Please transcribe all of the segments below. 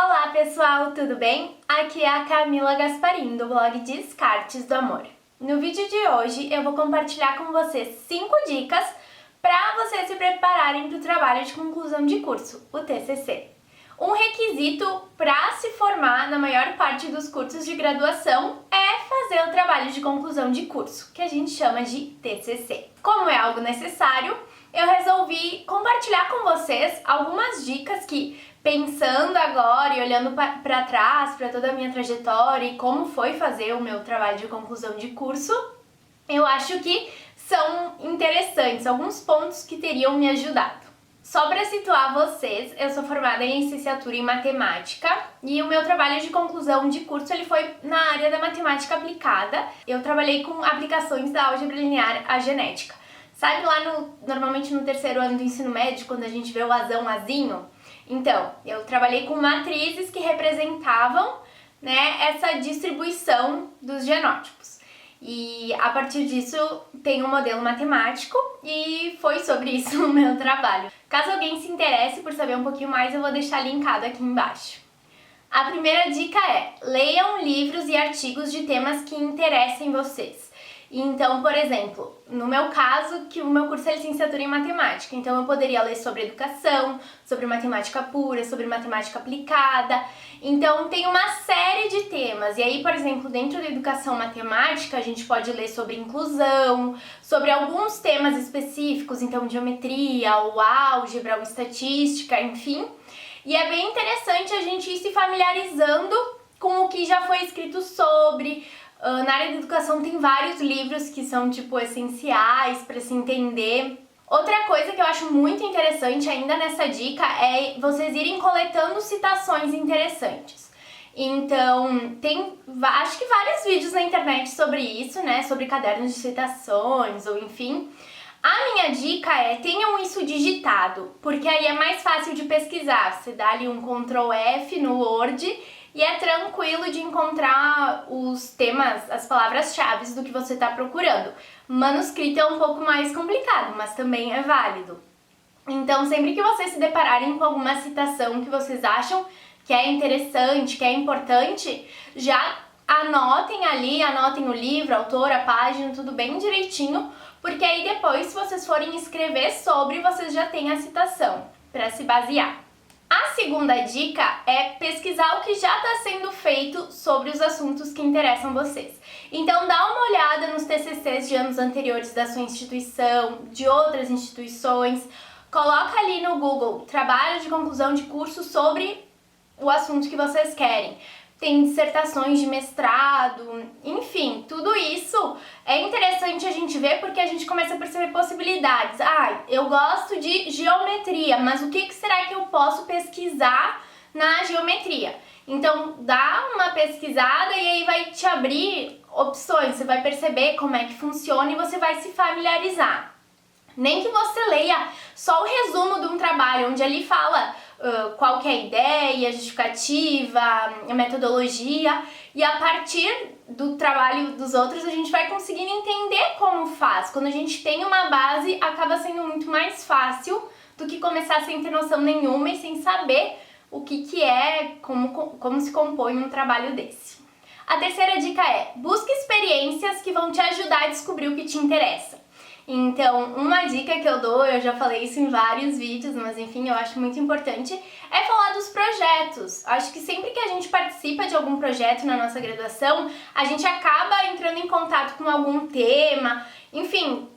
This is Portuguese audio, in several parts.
Olá pessoal, tudo bem? Aqui é a Camila Gasparim, do blog Descartes do Amor. No vídeo de hoje eu vou compartilhar com vocês 5 dicas para vocês se prepararem para o trabalho de conclusão de curso, o TCC. Um requisito para se formar na maior parte dos cursos de graduação é fazer o trabalho de conclusão de curso, que a gente chama de TCC. Como é algo necessário, eu resolvi compartilhar com vocês algumas dicas que, pensando agora e olhando para trás, para toda a minha trajetória e como foi fazer o meu trabalho de conclusão de curso, eu acho que são interessantes, alguns pontos que teriam me ajudado. Só para situar vocês, eu sou formada em licenciatura em matemática e o meu trabalho de conclusão de curso ele foi na área da matemática aplicada. Eu trabalhei com aplicações da álgebra linear à genética. Sabe lá normalmente no terceiro ano do ensino médio, quando a gente vê o azão, azinho? Então, eu trabalhei com matrizes que representavam, essa distribuição dos genótipos. E a partir disso tem um modelo matemático e foi sobre isso o meu trabalho. Caso alguém se interesse por saber um pouquinho mais, eu vou deixar linkado aqui embaixo. A primeira dica é: leiam livros e artigos de temas que interessem vocês. Então, por exemplo, no meu caso, que o meu curso é licenciatura em matemática, então eu poderia ler sobre educação, sobre matemática pura, sobre matemática aplicada. Então tem uma série de temas. E aí, por exemplo, dentro da educação matemática, a gente pode ler sobre inclusão, sobre alguns temas específicos, então geometria, ou álgebra, ou estatística, enfim. E é bem interessante a gente ir se familiarizando com o que já foi escrito sobre. Na área da educação tem vários livros que são, essenciais para se entender. Outra coisa que eu acho muito interessante ainda nessa dica é vocês irem coletando citações interessantes. Então, tem acho que vários vídeos na internet sobre isso, sobre cadernos de citações ou enfim. A minha dica é: tenham isso digitado, porque aí é mais fácil de pesquisar. Você dá ali um Ctrl F no Word e é tranquilo de encontrar os temas, as palavras-chave do que você está procurando. Manuscrito é um pouco mais complicado, mas também é válido. Então, sempre que vocês se depararem com alguma citação que vocês acham que é interessante, que é importante, já anotem ali, anotem o livro, a autor, a página, tudo bem direitinho, porque aí depois, se vocês forem escrever sobre, vocês já têm a citação para se basear. A segunda dica é pesquisar o que já está sendo feito sobre os assuntos que interessam vocês. Então dá uma olhada nos TCCs de anos anteriores da sua instituição, de outras instituições, coloca ali no Google trabalho de conclusão de curso sobre o assunto que vocês querem. Tem dissertações de mestrado, enfim, tudo isso é interessante a gente ver porque a gente começa a perceber possibilidades. Eu gosto de geometria, mas o que será que eu posso pesquisar na geometria? Então, dá uma pesquisada e aí vai te abrir opções, você vai perceber como é que funciona e você vai se familiarizar. Nem que você leia só o resumo de um trabalho, onde ali fala qual que é a ideia, a justificativa, a metodologia, e a partir do trabalho dos outros a gente vai conseguindo entender como faz. Quando a gente tem uma base, acaba sendo muito mais fácil do que começar sem ter noção nenhuma e sem saber o que é, como se compõe um trabalho desse. A terceira dica é: busque experiências que vão te ajudar a descobrir o que te interessa. Então, uma dica que eu dou, eu já falei isso em vários vídeos, mas enfim, eu acho muito importante, é falar dos projetos. Acho que sempre que a gente participa de algum projeto na nossa graduação, a gente acaba entrando em contato com algum tema, enfim,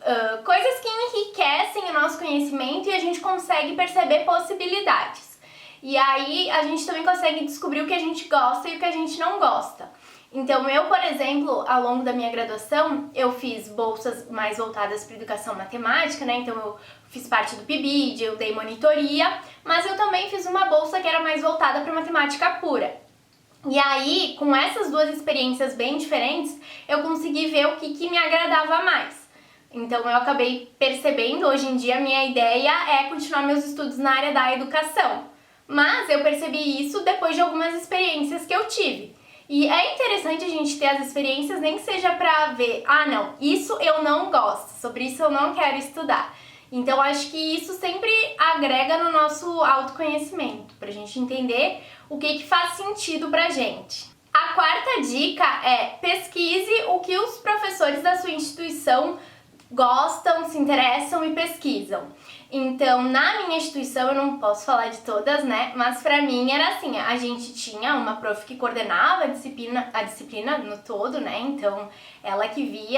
coisas que enriquecem o nosso conhecimento e a gente consegue perceber possibilidades. E aí a gente também consegue descobrir o que a gente gosta e o que a gente não gosta. Então, eu, por exemplo, ao longo da minha graduação, eu fiz bolsas mais voltadas para educação matemática, Então, eu fiz parte do PIBID, eu dei monitoria, mas eu também fiz uma bolsa que era mais voltada para matemática pura. E aí, com essas duas experiências bem diferentes, eu consegui ver o que me agradava mais. Então, eu acabei percebendo, hoje em dia, a minha ideia é continuar meus estudos na área da educação. Mas eu percebi isso depois de algumas experiências que eu tive. E é interessante a gente ter as experiências, nem que seja pra ver, não, isso eu não gosto, sobre isso eu não quero estudar. Então, acho que isso sempre agrega no nosso autoconhecimento, pra gente entender o que faz sentido pra gente. A quarta dica é: pesquise o que os professores da sua instituição gostam, se interessam e pesquisam. Então, na minha instituição, eu não posso falar de todas, né? Mas pra mim era assim, a gente tinha uma prof que coordenava a disciplina no todo, né? Então, ela que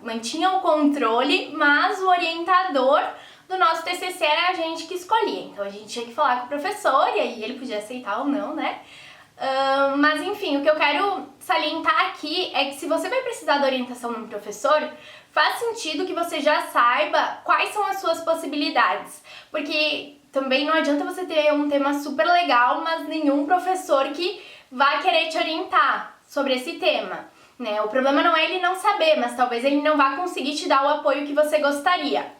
mantinha o controle, mas o orientador do nosso TCC era a gente que escolhia. Então, a gente tinha que falar com o professor e aí ele podia aceitar ou não, né? Mas enfim, o que eu quero salientar aqui é que se você vai precisar da orientação de um professor, faz sentido que você já saiba quais são as suas possibilidades, porque também não adianta você ter um tema super legal, mas nenhum professor que vai querer te orientar sobre esse tema, né? O problema não é ele não saber, mas talvez ele não vá conseguir te dar o apoio que você gostaria.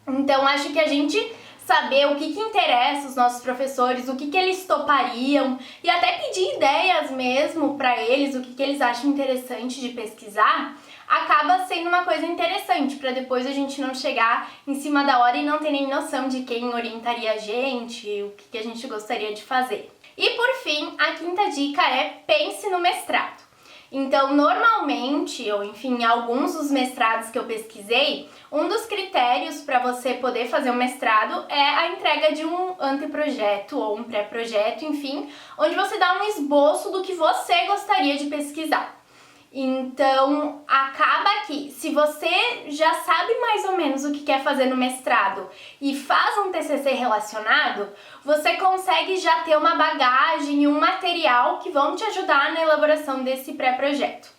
Então, acho que a gente saber o que interessa os nossos professores, o que eles topariam e até pedir ideias mesmo para eles, o que eles acham interessante de pesquisar, acaba sendo uma coisa interessante para depois a gente não chegar em cima da hora e não ter nem noção de quem orientaria a gente, o que a gente gostaria de fazer. E por fim, a quinta dica é: pense no mestrado. Então, normalmente, ou enfim, em alguns dos mestrados que eu pesquisei, um dos critérios para você poder fazer um mestrado é a entrega de um anteprojeto ou um pré-projeto, enfim, onde você dá um esboço do que você gostaria de pesquisar. Então, acaba que, se você já sabe mais ou menos o que quer fazer no mestrado e faz um TCC relacionado, você consegue já ter uma bagagem e um material que vão te ajudar na elaboração desse pré-projeto.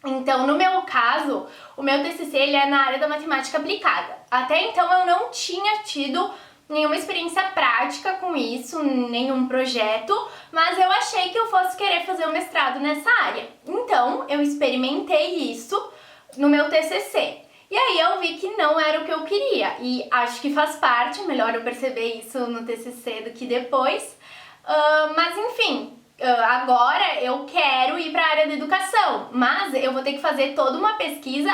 Então, no meu caso, o meu TCC ele é na área da matemática aplicada. Até então, eu não tinha tido nenhuma experiência prática com isso, nenhum projeto, mas eu achei que eu fosse querer fazer um mestrado nessa área. Então, eu experimentei isso no meu TCC. E aí eu vi que não era o que eu queria. E acho que faz parte, melhor eu perceber isso no TCC do que depois. Mas enfim, agora eu quero ir para a área da educação, mas eu vou ter que fazer toda uma pesquisa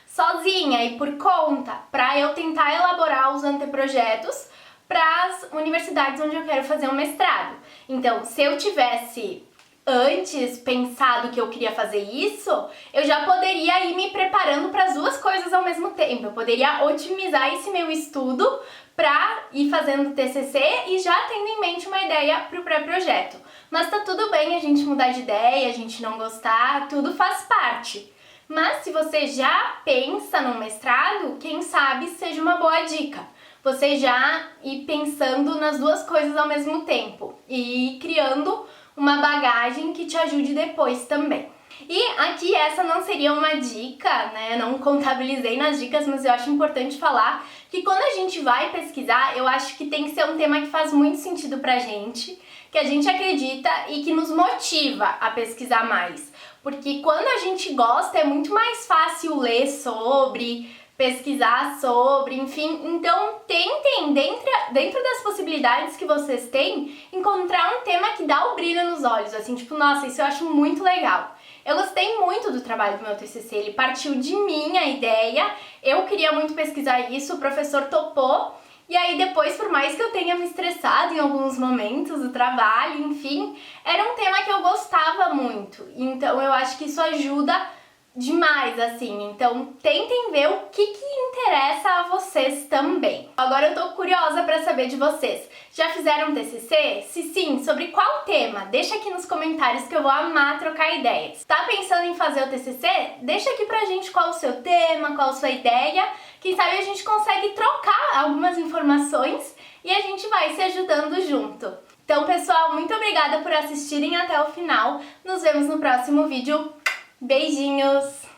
sozinha e por conta, para eu tentar elaborar os anteprojetos para as universidades onde eu quero fazer um mestrado. Então, se eu tivesse antes pensado que eu queria fazer isso, eu já poderia ir me preparando para as duas coisas ao mesmo tempo. Eu poderia otimizar esse meu estudo para ir fazendo TCC e já tendo em mente uma ideia para o pré-projeto. Mas tá tudo bem a gente mudar de ideia, a gente não gostar, tudo faz parte. Mas se você já pensa num mestrado, quem sabe seja uma boa dica você já ir pensando nas duas coisas ao mesmo tempo e ir criando uma bagagem que te ajude depois também. E aqui essa não seria uma dica, né? Não contabilizei nas dicas, mas eu acho importante falar que quando a gente vai pesquisar, eu acho que tem que ser um tema que faz muito sentido pra gente, que a gente acredita e que nos motiva a pesquisar mais. Porque quando a gente gosta, é muito mais fácil ler sobre, pesquisar sobre, enfim. Então tentem, dentro das possibilidades que vocês têm, encontrar um tema que dá o brilho nos olhos, assim, tipo, nossa, isso eu acho muito legal. Eu gostei muito do trabalho do meu TCC, ele partiu de mim a ideia, eu queria muito pesquisar isso, o professor topou, e aí depois, por mais que eu tenha me estressado em alguns momentos do trabalho, enfim, era um tema que eu gostava muito, então eu acho que isso ajuda demais, assim. Então tentem ver o que interessa a vocês também. Agora eu tô curiosa pra saber de vocês. Já fizeram TCC? Se sim, sobre qual tema? Deixa aqui nos comentários que eu vou amar trocar ideias. Tá pensando em fazer o TCC? Deixa aqui pra gente qual o seu tema, qual a sua ideia. Quem sabe a gente consegue trocar algumas informações e a gente vai se ajudando junto. Então, pessoal, muito obrigada por assistirem até o final. Nos vemos no próximo vídeo. Beijinhos!